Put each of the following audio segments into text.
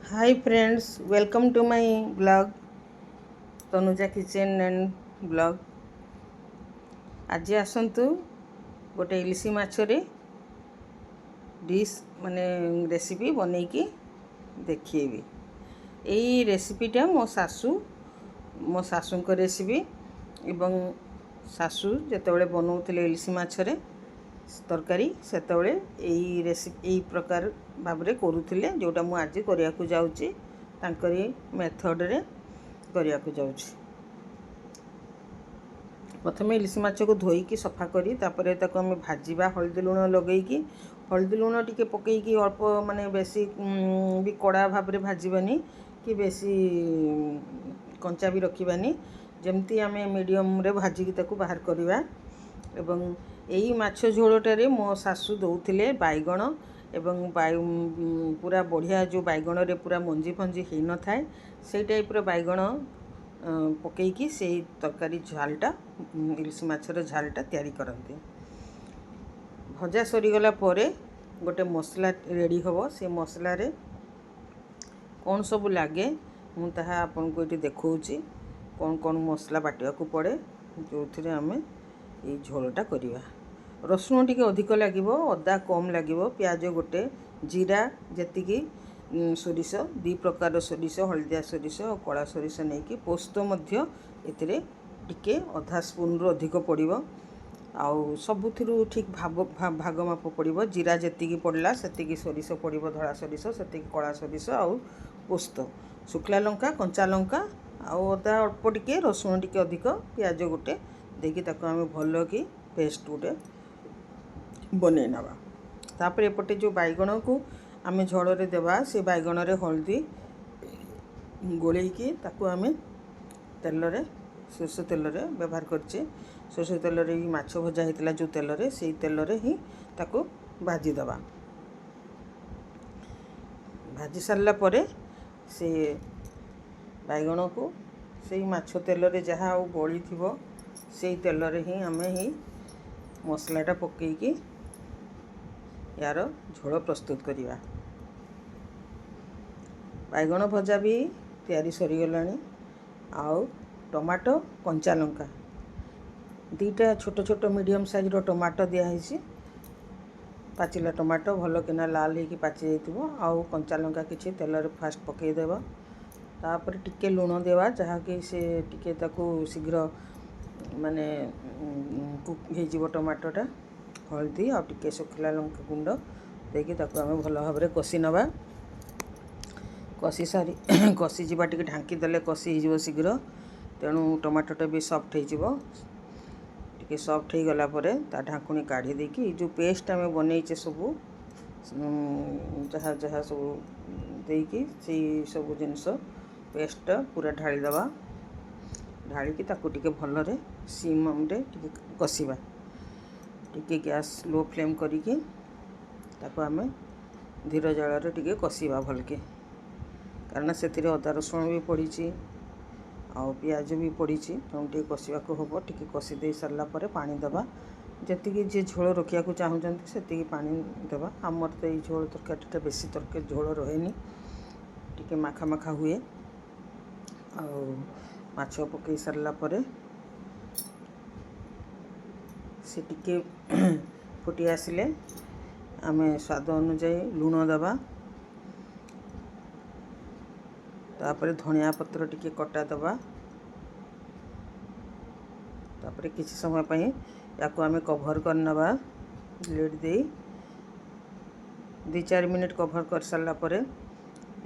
Hi friends, welcome to my blog Tanuja kitchen and blog. आज आसतु गोटे इलिशी माछरे डिश माने रेसिपी बनईकी देखिएबी। यही रेसिपीटा मो सासू रेसिपी एवं सासू जेतेबेले बनाउथिले इलिशी माछरे तरकारी सेतेबेले यही रेसिपी यही प्रकार भाबरे करूथिले, जोटा मु आज करिया को जाउची तांकरी मेथड रे करिया को जाउची। प्रथमे इलिशी माछ को धोईकी सफा करी तापरे ताको हम भाजीबा हळदी लुण लगेईकी हळदी लुण टिके पकेईकी अल्प माने बेसी भी कड़ा भाबरे भाजीबानी कि बेसी कंचा भी रखिबानी, जेमती आमे मीडियम रे भाजीकी ताको बाहर करिवा। एवं यही माछ झोलटारे मो सासू दौथिले बैगण एवं पूरा बढ़िया जो बैगण रे पूरा मंजी फंजी हो न थाए से टाइप बैगण पकईकी से तरकारी झालटा इलिशी माछर झालटा तैयारी करते। भजा सरीगला परे गोटे मसला रेडी हम। से मसला रे कौन सब लगे मु ताहा आपन को ये देखौची कौन कौन मसला बाटिया को पड़े जो थे आम ये झोलटा करवा। रसुण टिके अधिक लगे, अदा कम लगे, प्याज गोटे, जीरा जेतिकी, सोरिष दी प्रकार सोरिष, हलदिया सोरिष और कला सोरिष नहीं कि पोस्त मध्य एतिरे टिके अधा स्पून रु अधिक पड़ो। आउ सबुथिरु ठीक भाग माप पड़ो। जीरा जेतिकी पड़ला सेतिकी सोरिष पड़ो, धड़ा सोरिष सेतिकी कला सोरिष आउ पोस्त, शुखला लंका, कंचा लंका आउ अदा अल्प टिके, रसुण टिके अधिक, प्याज गोटे देकी ताको आमे भल कि पेस्ट गोटे बनै नवा। तापर एपटे जो बैगण को आमे झोल रे देवा से बैगण रे हल्दी गोलेकी ताको आमे तेल रे सरसो तेल रे व्यवहार करछे। सरसो तेल रे ही माछ भजा हेतला जो तेल रे सेही तेल रे ही ताको भाजी दवा। भाजी सारला परे से बैगण को सेही माछ तेल रे जहाँ आउ बळी थिबो से तेल रे ही आमे ही मसलाटा पकईकी यार झोल प्रस्तुत करिवा। बैगण भजा भी तैयारी सरीगलानी। आउ टमाटो, कंचा लंका दीटा छोट छोट मीडियम साइज रो टमाटो दियाहेसी। पाचिला टमाटो भल किना लाल होगी पाचि जाइथिबो। आउ कंचा लंका किछि तेल रे फास्ट पकई देबा। तापर टिके लुण देवा जहाँ कि से टिके ताको शीघ्र माने कुक हो टमाटोटा। हल्दी आ टिके शुखला लंका गुंड देकी ताको आमे भल भाव में कषि नवा। कषि सारी कषि जीवा टिके ढांकी देले कषि हो शीघ्र, तेणु टमाटोटा भी सॉफ्ट हो टिके सॉफ्ट हो गला परे ता ढांकुणी काढ़ी देकी जो पेस्ट आमे बनईचे सबू जहाँ जहाँ सब देकी से सब जिनस पेस्ट पूरा ढाली दवा। ढालिकी ताको टिके भल रे सिम रे टिके कषिबा। टिके गैस लो फ्लेम करिकी ताको आमे धीर जाल रे टिके कषिबा भलके, कारण से अदा रसुण भी पड़ी आउ पियाज भी पड़ी, तेणु टिके कषिबा को हम। टिके कषि दे सारला परे पानी दबा, जेतिकी जे झोल रखिया को चाहूचंती सेतिकी पानी देबा। हमर तो ये झोल तरकारी बेसी तरकारी झोल रहेनी, टिके माखा माखा हुए। आउ माछ पकई सारला परे से टिके फुटी आसिले आमे स्वाद अनुजाई लुण दबा। तापरे धनिया पत्र टिके कटा दबा। तापरे किसी समय पई याको आमे कभर कर नबा लिड दे 2-4 मिनट कभर कर सारला परे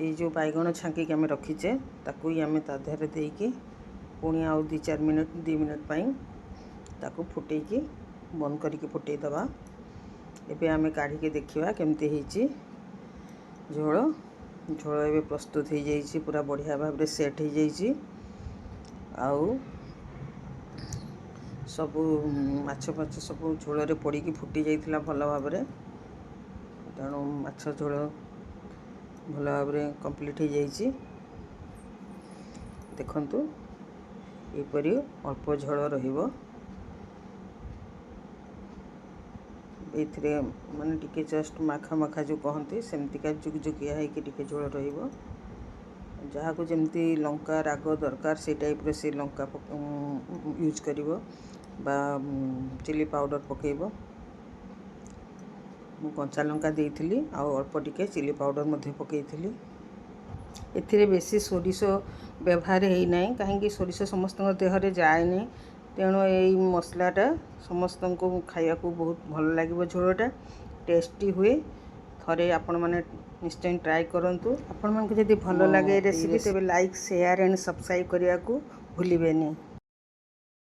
ये जो बैगण छांकी के आमे रखीचे ताको ही आमे ता देहरे देकी पुणी आउ 2-4 मिनट 2 मिनट पई ताको फुटेकी बंद करके फुटे दबा। एबे आमे काढ़ी के देखिबा केमती हेची झोल। झोल एबे प्रस्तुत हो जाइए, पूरा बढ़िया भाव में सेट हो जाइए। आउ सबू माछ फाछ सब झोल रे पड़ी फुटी जाइथिला भल भाव में, तेणु माछ झोल भल भाव में कंप्लीट हो जाइए। देखंतु एपरी अल्प झोल रहिबो। ये माने टिके जस्ट माखा माखा जो कहते सेमतिका जुक जुकिया है कि टिके झोल रहिबो। ଯାହାକୁ ଯେମିତି ଲଙ୍କା ରାଗ ଦରକାର ସେଇ ଟାଇପ୍ର ସେ ଲଙ୍କା ୟୁଜ୍ କରିବ ବା ଚିଲି ପାଉଡ଼ର ପକାଇବ। ମୁଁ କଞ୍ଚା ଲଙ୍କା ଦେଇଥିଲି ଆଉ ଅଳ୍ପ ଟିକେ ଚିଲି ପାଉଡ଼ର ମଧ୍ୟ ପକାଇଥିଲି। ଏଥିରେ ବେଶୀ ସୋରିଷ ବ୍ୟବହାର ହେଇନାହିଁ, କାହିଁକି ସୋରିଷ ସମସ୍ତଙ୍କ ଦେହରେ ଯାଏନି। ତେଣୁ ଏଇ ମସଲାଟା ସମସ୍ତଙ୍କୁ ଖାଇବାକୁ ବହୁତ ଭଲ ଲାଗିବ। ଝୋଳଟା ଟେଷ୍ଟି ହୁଏ। ଥରେ ଆପଣମାନେ ନିଶ୍ଚୟ ଟ୍ରାଏ କରନ୍ତୁ। ଆପଣମାନଙ୍କୁ ଯଦି ଭଲ ଲାଗେ ରେସିପି ତେବେ ଲାଇକ୍, ସେୟାର ଆଣ୍ଡ ସବସ୍କ୍ରାଇବ୍ କରିବାକୁ ଭୁଲିବେନି।